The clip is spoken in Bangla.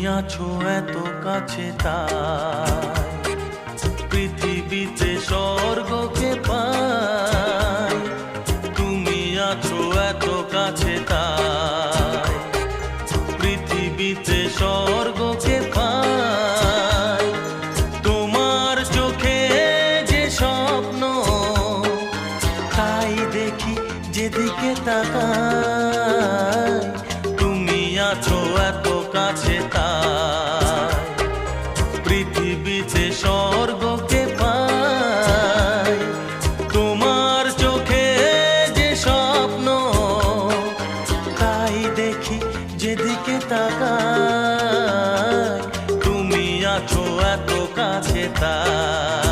আছো এত কাছে তাই পৃথিবীতে স্বর্গকে পাই। তুমি আছো এত কাছে তাই পৃথিবীতে স্বর্গকে পাই। তোমার চোখে যে স্বপ্ন তাই দেখি যেদিকে তাকাই। তুমি আছো এত কাছে তাই পৃথিবীতে স্বর্গকে পাই। তোমার চোখে যে স্বপ্ন তাই দেখি যেদিকে তাকাই। তুমি আছো এত কাছে তাই।